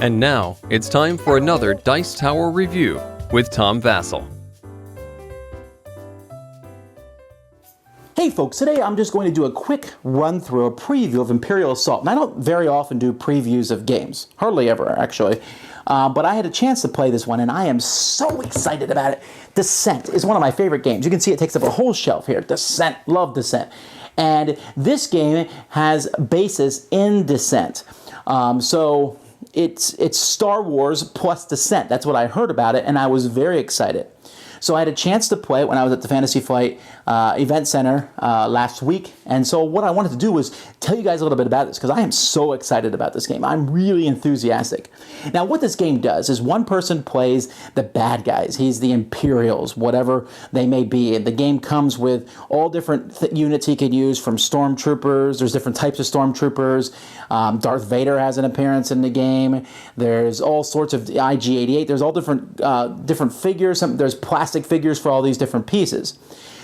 And now, it's time for another Dice Tower review with Tom Vasel. Hey folks, today I'm just going to do a quick run through, a preview of Imperial Assault. And I don't very often do previews of games, hardly ever actually, but I had a chance to play this one and I am so excited about it. Descent is one of my favorite games. You can see it takes up a whole shelf here. Descent, love Descent. And this game has basis in Descent. So it's Star Wars plus Descent. That's what I heard about it and I was very excited. So I had a chance to play it when I was at the Fantasy Flight Event Center last week. And so what I wanted to do was tell you guys a little bit about this because I am so excited about this game. I'm really enthusiastic. Now what this game does is one person plays the bad guys. He's the Imperials, whatever they may be. And the game comes with all different units he can use, from stormtroopers. There's different types of stormtroopers. Darth Vader has an appearance in the game. There's all sorts of IG-88. There's all different figures. There's plastic figures for all these different pieces.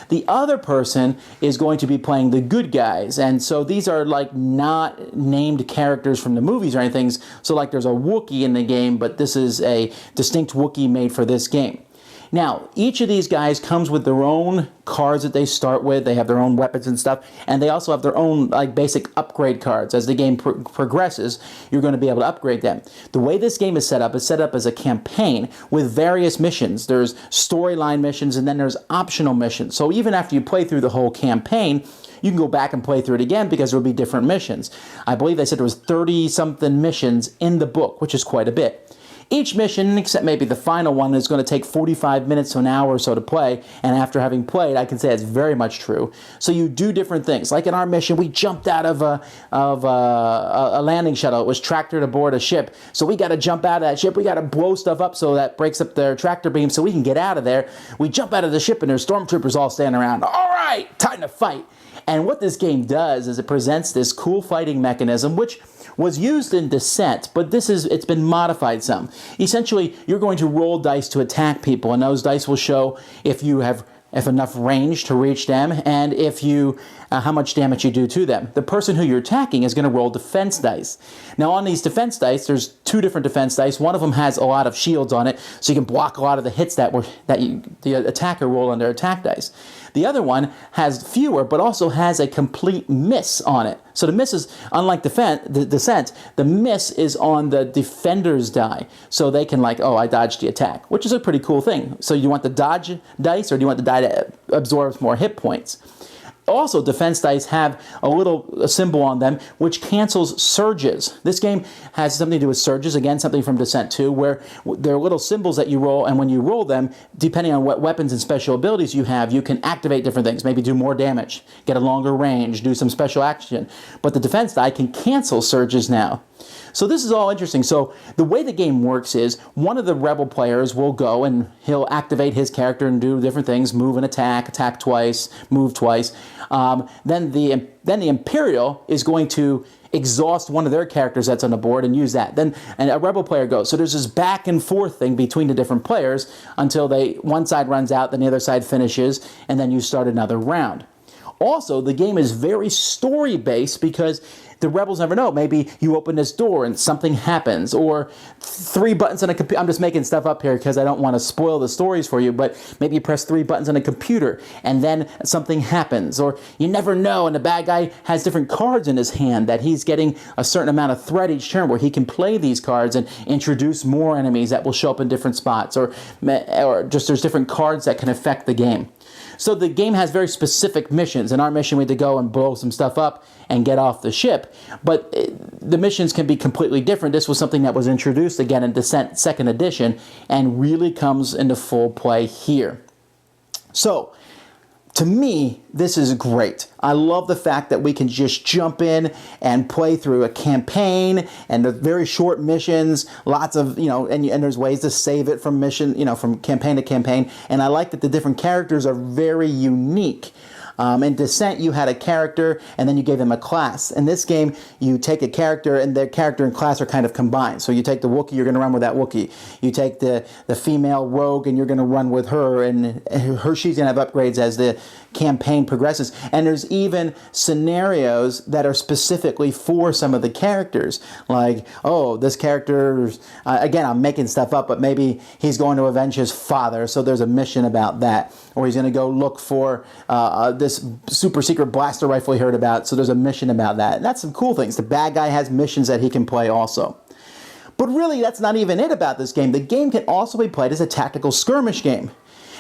The other person is going to be playing the good guys, and so these are like not named characters from the movies or anything. So like there's a Wookiee in the game, but this is a distinct Wookiee made for this game. Now, each of these guys comes with their own cards that they start with. They have their own weapons and stuff, and they also have their own like basic upgrade cards. As the game progresses, you're going to be able to upgrade them. The way this game is set up as a campaign with various missions. There's storyline missions, and then there's optional missions. So even after you play through the whole campaign, you can go back and play through it again because there will be different missions. I believe they said there was 30-something missions in the book, which is quite a bit. Each mission, except maybe the final one, is going to take 45 minutes to an hour or so to play, and after having played, I can say it's very much true. So you do different things. Like in our mission, we jumped out of a landing shuttle. It was tractored aboard a ship, so we got to jump out of that ship. We got to blow stuff up so that breaks up their tractor beam so we can get out of there. We jump out of the ship, and there's stormtroopers all standing around. All right, time to fight. And what this game does is it presents this cool fighting mechanism, which was used in Descent, but it's been modified some. Essentially, you're going to roll dice to attack people, and those dice will show if you have enough range to reach them, and if you how much damage you do to them. The person who you're attacking is going to roll defense dice. Now on these defense dice, there's two different defense dice. One of them has a lot of shields on it, so you can block a lot of the hits that the attacker rolled on their attack dice. The other one has fewer, but also has a complete miss on it. So the miss is, unlike the Descent, the miss is on the defender's die. So they can like, oh, I dodged the attack, which is a pretty cool thing. So you want the dodge dice, or do you want the die that absorbs more hit points? Also, defense dice have a symbol on them which cancels surges. This game has something to do with surges, again, something from Descent 2, where there are little symbols that you roll, and when you roll them, depending on what weapons and special abilities you have, you can activate different things, maybe do more damage, get a longer range, do some special action. But the defense die can cancel surges now. So this is all interesting. So the way the game works is one of the rebel players will go and he'll activate his character and do different things, move and attack twice, move twice. Then the Imperial is going to exhaust one of their characters that's on the board and use that. Then a rebel player goes. So there's this back and forth thing between the different players until one side runs out, then the other side finishes, and then you start another round. Also, the game is very story-based because the rebels never know. Maybe you open this door and something happens, or 3 buttons on a computer. I'm just making stuff up here because I don't want to spoil the stories for you, but maybe you press 3 buttons on a computer and then something happens, or you never know, and the bad guy has different cards in his hand that he's getting a certain amount of threat each turn where he can play these cards and introduce more enemies that will show up in different spots, or just there's different cards that can affect the game. So the game has very specific missions. In our mission, we had to go and blow some stuff up and get off the ship. But the missions can be completely different. This was something that was introduced again in Descent 2nd Edition and really comes into full play here. So, to me, this is great. I love the fact that we can just jump in and play through a campaign and the very short missions, lots of, and there's ways to save it from from campaign to campaign. And I like that the different characters are very unique. In Descent, you had a character, and then you gave them a class. In this game, you take a character, and their character and class are kind of combined. So you take the Wookiee, you're going to run with that Wookiee. You take the female rogue, and you're going to run with her, and she's going to have upgrades as the campaign progresses. And there's even scenarios that are specifically for some of the characters. Like, oh, this character, again, I'm making stuff up, but maybe he's going to avenge his father, so there's a mission about that. Or he's going to go look for this super secret blaster rifle he heard about, so there's a mission about that. And that's some cool things. The bad guy has missions that he can play also. But really, that's not even it about this game. The game can also be played as a tactical skirmish game.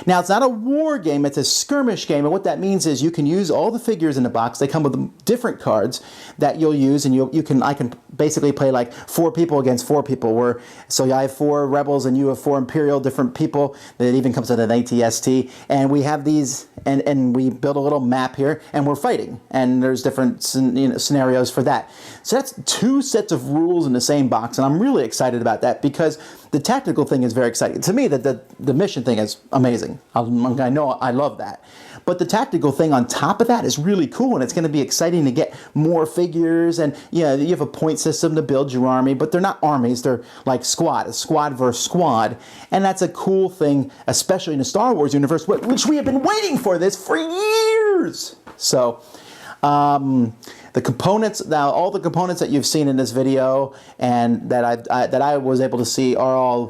Now, it's not a war game, it's a skirmish game, and what that means is you can use all the figures in the box. They come with different cards that you'll use, and I can basically play like 4 people against 4 people. So I have 4 rebels and you have 4 Imperial, different people. It even comes with an ATST, and we have these, and we build a little map here, and we're fighting, and there's different scenarios for that. So that's 2 sets of rules in the same box, and I'm really excited about that because the tactical thing is very exciting. To me, the mission thing is amazing. I know I love that. But the tactical thing on top of that is really cool, and it's going to be exciting to get more figures. And you have a point system to build your army, but they're not armies. They're like squad versus squad. And that's a cool thing, especially in the Star Wars universe, which we have been waiting for this for years. So, the components, now all the components that you've seen in this video and that I was able to see are all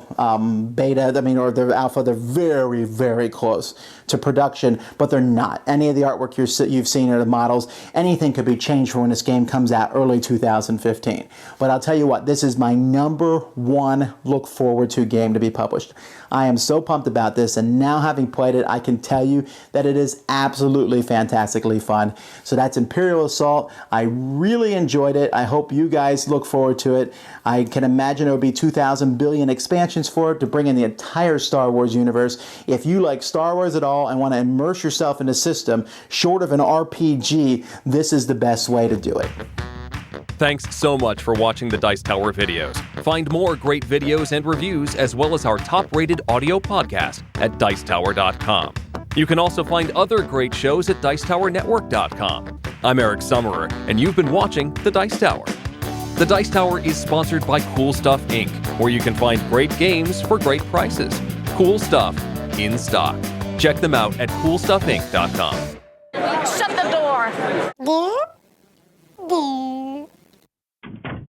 beta, or they're alpha. They're very, very close to production, but they're not. Any of the artwork you've seen or the models, anything could be changed for when this game comes out early 2015. But I'll tell you what, this is my #1 look forward to game to be published. I am so pumped about this, and now having played it, I can tell you that it is absolutely fantastically fun. So that's Imperial Assault. I really enjoyed it. I hope you guys look forward to it. I can imagine there will be 2,000 billion expansions for it to bring in the entire Star Wars universe. If you like Star Wars at all and want to immerse yourself in the system, short of an RPG, this is the best way to do it. Thanks so much for watching the Dice Tower videos. Find more great videos and reviews, as well as our top-rated audio podcast at Dicetower.com. You can also find other great shows at Dicetowernetwork.com. I'm Eric Summerer, and you've been watching The Dice Tower. The Dice Tower is sponsored by Cool Stuff Inc., where you can find great games for great prices. Cool stuff in stock. Check them out at CoolStuffInc.com. Shut the door!